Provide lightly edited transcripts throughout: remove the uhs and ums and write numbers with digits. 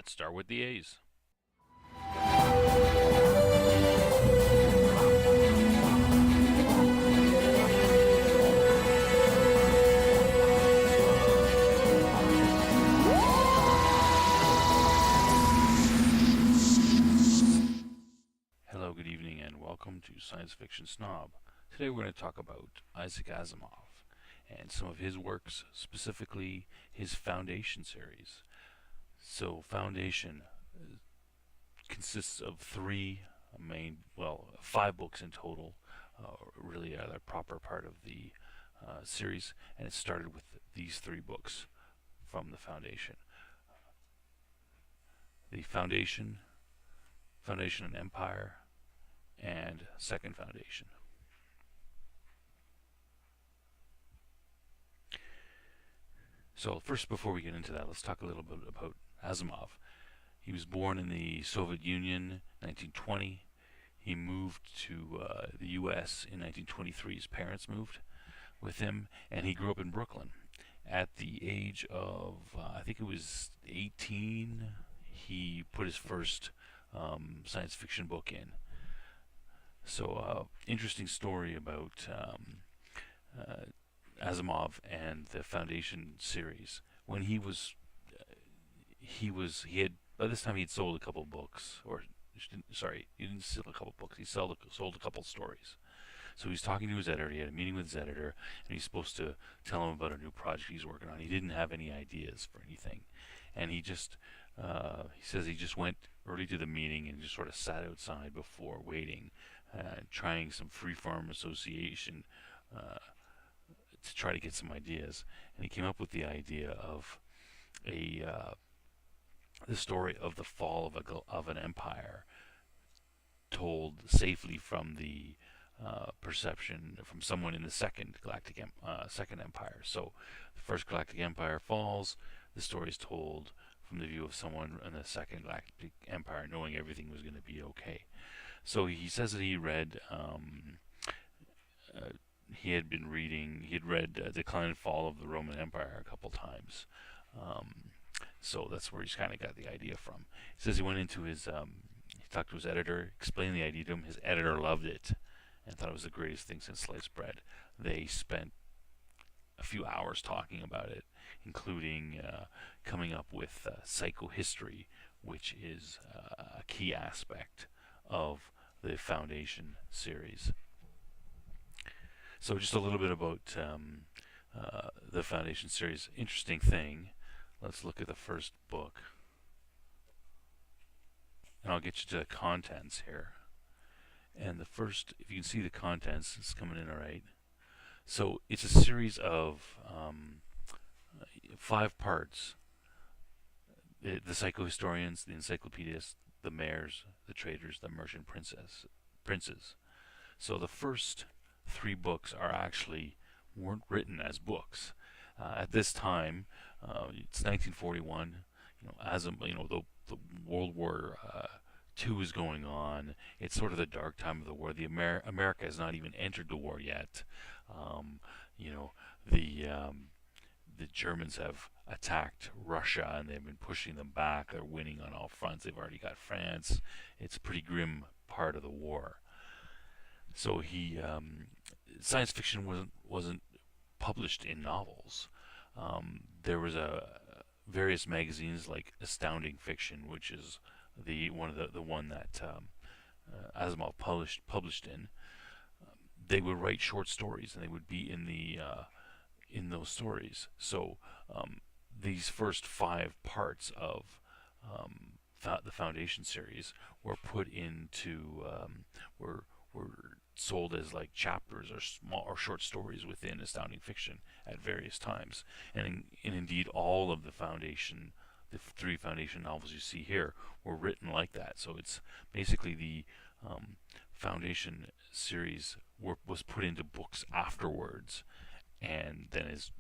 Let's start with the A's. Hello, good evening, and welcome to Science Fiction Snob. Today we're going to talk about Isaac Asimov and some of his works, specifically his Foundation series. So, Foundation consists of five books in total, really are the proper part of the series, and it started with these three books from the Foundation. The Foundation, Foundation and Empire, and Second Foundation. So first, before we get into that, let's talk a little bit about Asimov. He was born in the Soviet Union, 1920. He moved to the U.S. in 1923. His parents moved with him, and he grew up in Brooklyn. At the age of, I think it was 18, he put his first science fiction book in. So, interesting story about Asimov and the Foundation series. When he had by this time he'd sold a couple books, he didn't sell a couple books. He sold a couple stories. So he's talking to his editor. He had a meeting with his editor, and he's supposed to tell him about a new project he's working on. He didn't have any ideas for anything, and he says he just went early to the meeting and just sort of sat outside before waiting, trying some free-form association to try to get some ideas. And he came up with the idea of the story of the fall of an empire, told safely from the perception from someone in the second empire. So the first galactic empire falls. The story is told from the view of someone in the second galactic empire, knowing everything was going to be okay. So he says that he had read Decline and Fall of the Roman Empire a couple times. So that's where he's kind of got the idea from. He says he went into he talked to his editor, explained the idea to him. His editor loved it and thought it was the greatest thing since sliced bread. They spent a few hours talking about it, including coming up with psychohistory, which is a key aspect of the Foundation series. So just a little bit about the Foundation series. Interesting thing. Let's look at the first book. And I'll get you to the contents here. And the first, if you can see the contents, it's coming in all right. So it's a series of 5 parts. The psychohistorians, the encyclopedists, the mayors, the traders, the merchant princes. So the first 3 books weren't written as books. At this time, it's 1941. The World War II is going on. It's sort of the dark time of the war. America has not even entered the war yet. The Germans have attacked Russia, and they've been pushing them back. They're winning on all fronts. They've already got France. It's a pretty grim part of the war. So science fiction wasn't published in novels. There was various magazines like Astounding Fiction, which is the one that Asimov published in. They would write short stories, and they would be in those stories. So these first 5 parts of the Foundation series were put into were sold as like chapters or small or short stories within Astounding Fiction at various times, and indeed all of the 3 Foundation novels you see here were written like that. So it's basically the Foundation series was put into books afterwards, and then is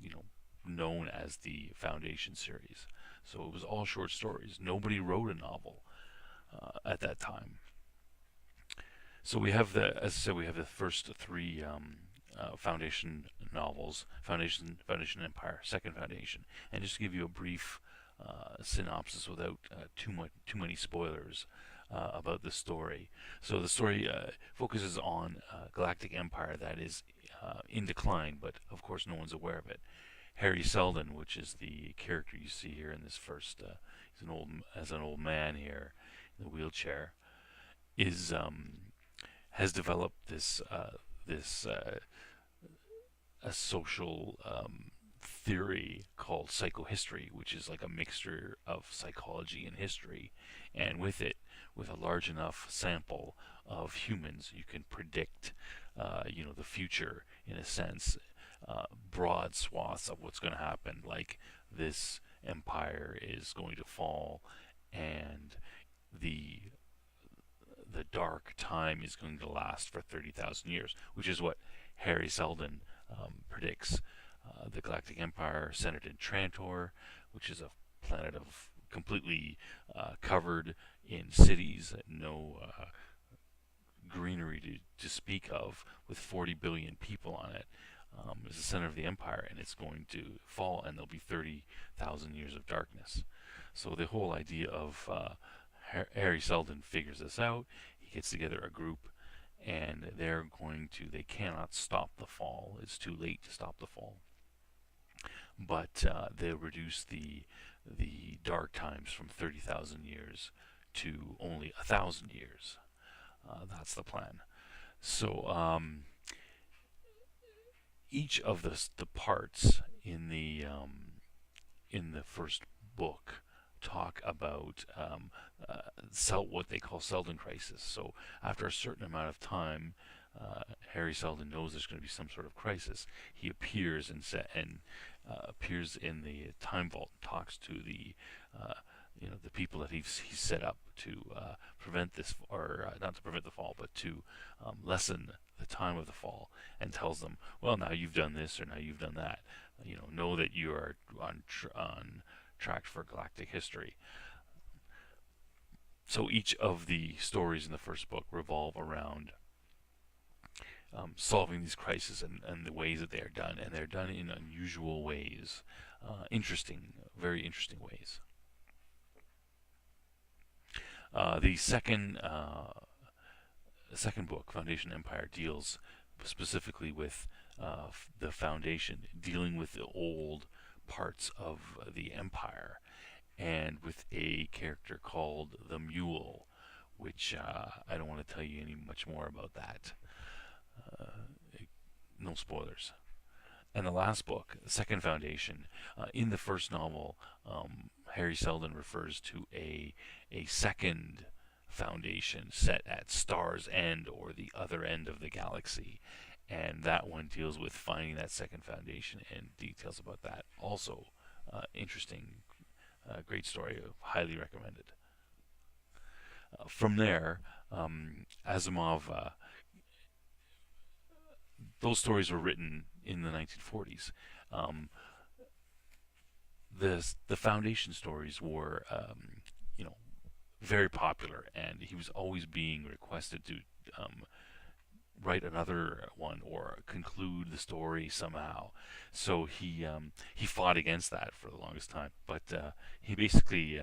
known as the Foundation series. So it was all short stories. Nobody wrote a novel at that time. So we have as I said, we have the first 3 Foundation novels: Foundation, Empire, Second Foundation. And just to give you a brief synopsis without too many spoilers about the story. So the story focuses on a galactic empire that is in decline, but of course no one's aware of it. Harry Seldon, which is the character you see here in this first, he's an old man here in the wheelchair, is has developed this a social theory called psychohistory, which is like a mixture of psychology and history, and with a large enough sample of humans, you can predict, the future in a sense, broad swaths of what's going to happen, like this empire is going to fall, and the the dark time is going to last for 30,000 years, which is what Harry Seldon predicts. The Galactic Empire centered in Trantor, which is a planet of completely covered in cities, no greenery to speak of, with 40 billion people on it. Is the center of the empire, and it's going to fall, and there'll be 30,000 years of darkness. So the whole idea of Harry Seldon figures this out. He gets together a group, and they cannot stop the fall. It's too late to stop the fall. But they'll reduce the dark times from 30,000 years to only 1,000 years. That's the plan. So each of the parts in the first book talk about what they call Seldon crisis. So after a certain amount of time, Harry Seldon knows there's going to be some sort of crisis. He appears appears in the time vault, and talks to the people that he's set up to prevent this, or not to prevent the fall, but to lessen the time of the fall, and tells them, well, now you've done this, or now you've done that. Know that you are on track for galactic history. So each of the stories in the first book revolve around solving these crises, and the ways that they are done, and they're done in unusual ways, very interesting ways. The second book, Foundation Empire, deals specifically with the Foundation, dealing with the old parts of the Empire, and with a character called the Mule, which I don't want to tell you any much more about that. No spoilers. And the last book, the Second Foundation, in the first novel, Harry Seldon refers to a second foundation set at Star's End, or the other end of the galaxy, and that one deals with finding that second foundation and details about that. Also, interesting, great story, highly recommended. From there, Asimov, those stories were written in the 1940s. The Foundation stories were, very popular, and he was always being requested to write another one or conclude the story somehow. So he fought against that for the longest time. But he basically,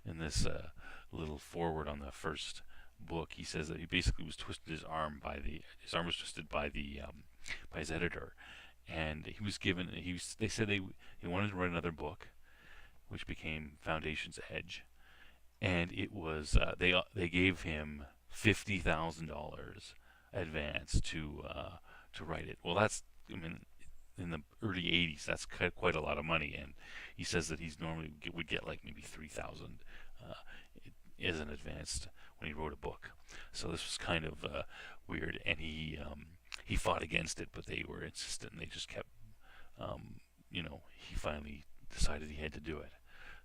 in this little foreword on the first book, he says that he basically was twisted his arm was twisted by his editor, and he was given they said he wanted to write another book, which became Foundation's Edge, and it was they gave him $50,000 advance to write it. Well, that's, in the early 80s, that's quite a lot of money, and he says that he's normally would get like maybe 3,000 as an advance when he wrote a book. So this was kind of weird, and he fought against it, but they were insistent, and they just kept, he finally decided he had to do it.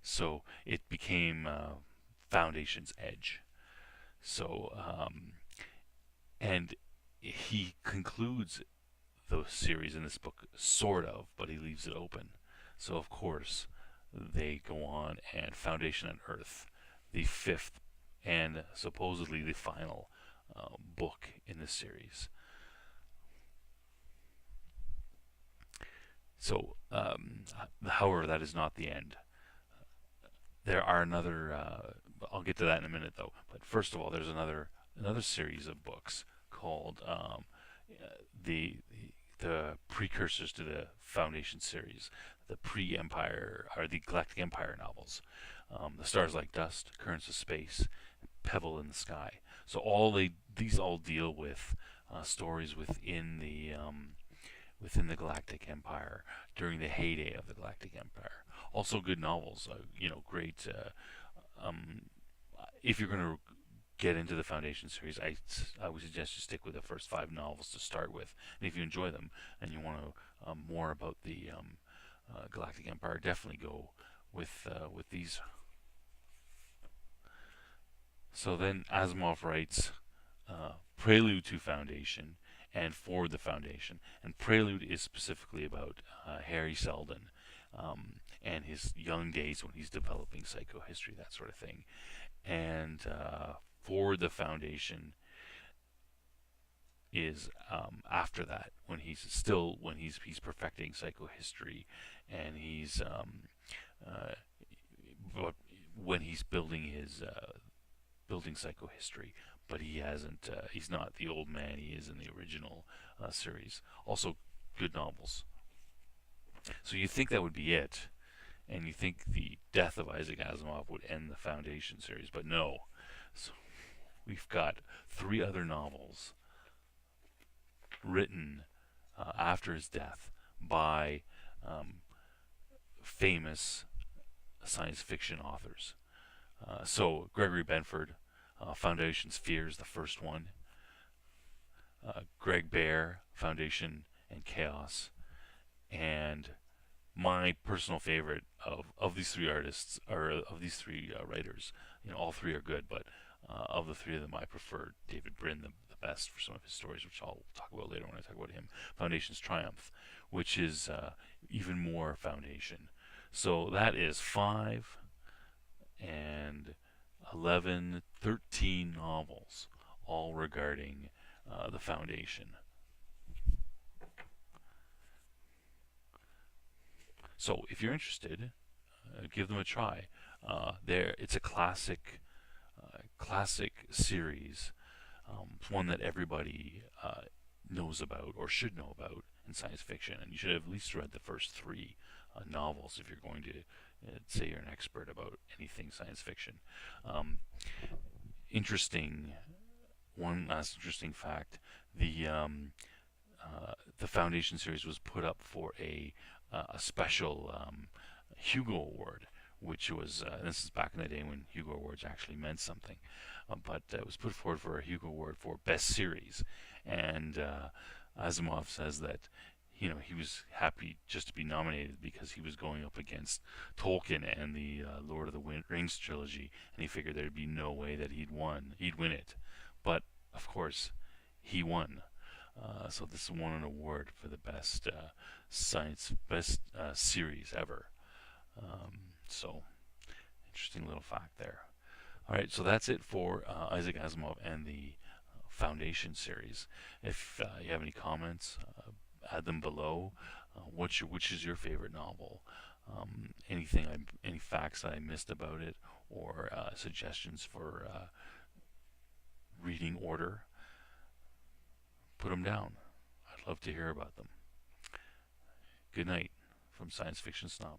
So it became Foundation's Edge. So, and he concludes the series in this book, sort of, but he leaves it open. So, of course, they go on, and Foundation on Earth, the fifth and supposedly the final book in this series. So, however, that is not the end. there are another. I'll get to that in a minute, though. But first of all, there's another series of books called the the precursors to the Foundation series, the pre-Empire or the Galactic Empire novels, the Stars Like Dust, Currents of Space, Pebble in the Sky. So these all deal with stories within the Galactic Empire during the heyday of the Galactic Empire. Also, good novels. Great. Um, if you're going to get into the Foundation series, I would suggest you stick with the first 5 novels to start with. And if you enjoy them and you want to more about the Galactic Empire, definitely go with these. So then Asimov writes Prelude to Foundation and For the Foundation. And Prelude is specifically about Harry Seldon and his young days when he's developing psychohistory, that sort of thing. And For the Foundation is after that, when he's perfecting psychohistory, and uh, when he's building psychohistory, but he hasn't. He's not the old man he is in the original series. Also, good novels. So you think that would be it, and you think the death of Isaac Asimov would end the Foundation series, but no. So we've got 3 other novels written after his death by famous science fiction authors. So Gregory Benford, Foundation's Fears, the first one. Greg Bear, Foundation and Chaos. And my personal favorite of these 3 artists, or of these 3 writers, all 3 are good, but of the 3 of them, I prefer David Brin the best for some of his stories, which I'll talk about later when I talk about him. Foundation's Triumph, which is even more Foundation. So that is 5 and 11, 13 novels, all regarding the Foundation. So if you're interested, give them a try. It's a classic series, one that everybody knows about or should know about in science fiction, and you should have at least read the first 3 novels if you're going to say you're an expert about anything science fiction. Interesting. One last interesting fact: the Foundation series was put up for a special Hugo Award, which was this is back in the day when Hugo Awards actually meant something, but it was put forward for a Hugo Award for Best Series, and Asimov says that he was happy just to be nominated because he was going up against Tolkien and the Lord of the Rings trilogy, and he figured there'd be no way that he'd win it, but of course he won. So this won an award for the best series ever. So interesting little fact there. All right, so that's it for Isaac Asimov and the Foundation series. If you have any comments, add them below. Which is your favorite novel? Any facts that I missed about it, or suggestions for reading order? Put them down. I'd love to hear about them. Good night from Science Fiction Snob.